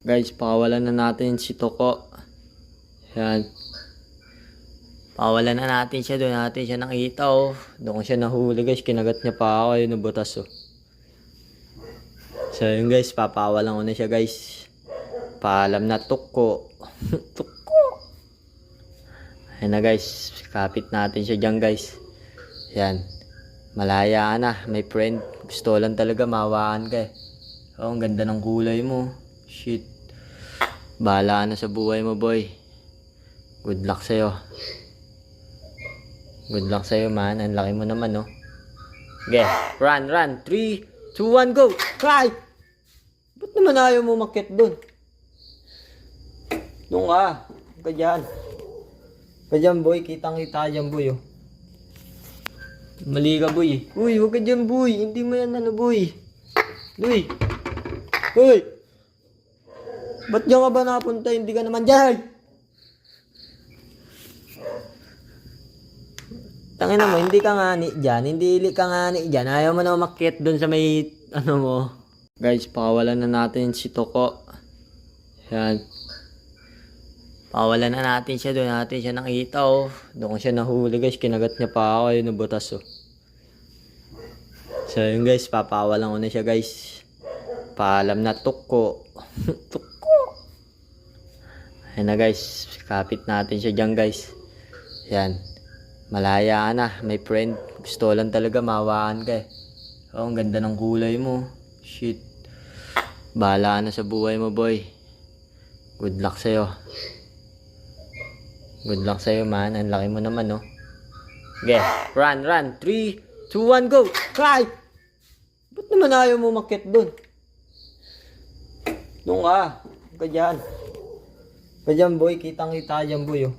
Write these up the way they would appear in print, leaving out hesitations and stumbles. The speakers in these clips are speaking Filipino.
Guys, pakawalan na natin si Toko. Yan. Pakawalan na natin siya. Doon natin siya nakita oh. Doon ko siya nahuli guys. Kinagat niya pa ako. Yun nabutas oh. So yun guys, papawalan ko na siya guys. Paalam na Toko. Toko. Ayan na guys. Kapit natin siya dyan guys. Yan. Malaya na. My friend. Gusto lang talaga mawaan ka eh. Oh, ang ganda ng kulay mo. Shit. Bahala na sa buhay mo boy. Good luck sa'yo. Good luck sa'yo man. Ang laki mo naman no. Okay. Run. 3, 2, 1, go. Cry. Ba't naman ayaw mo makit dun? Doon ka. Ka dyan. Ka dyan boy. Kitang kita dyan boy oh. Mali ka boy. Uy, huwag ka dyan boy. Hindi mo yan ano boy. Uy. Uy. Ba't dyan ka ba napunta? Hindi ka naman dyan. Tangina mo, hindi ka ngani dyan. Hindi ka ngani dyan. Ayaw mo na umakyat dun sa may ano mo. Guys, pakawalan na natin si Toko. Yan. Pakawalan na natin siya. Doon natin siya nakita oh. Doon ko siya nahuli guys. Kinagat niya pa ako. Yun nabutas oh. So yun guys, papawalan ko na siya guys. Paalam na Toko. Toko. Ayan na guys, kapit natin siya dyan guys. Yan. Malaya na, my friend. Gusto lang talaga mawaan ka eh. Oh, ang ganda ng kulay mo. Shit. Bahala na sa buhay mo boy. Good luck sa'yo. Good luck sa'yo man. Ang laki mo naman no. Okay. Run. 3, 2, 1, go. Cry. Ba't naman ayaw mo makit dun? Doon ka. Ka dyan. Ka dyan boy. Kitang kita dyan boy oh.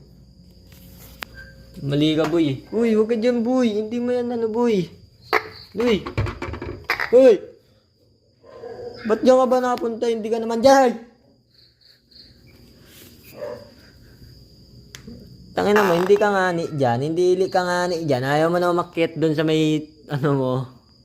Mali ka boy. Uy, huwag ka dyan boy. Hindi mo yan ano boy. Uy. Uy. Ba't dyan ka ba napunta? Hindi ka naman dyan. Tangina mo, hindi ka ngani dyan. Hindi ka ngani dyan. Ayaw mo na umakyat dun sa may ano mo.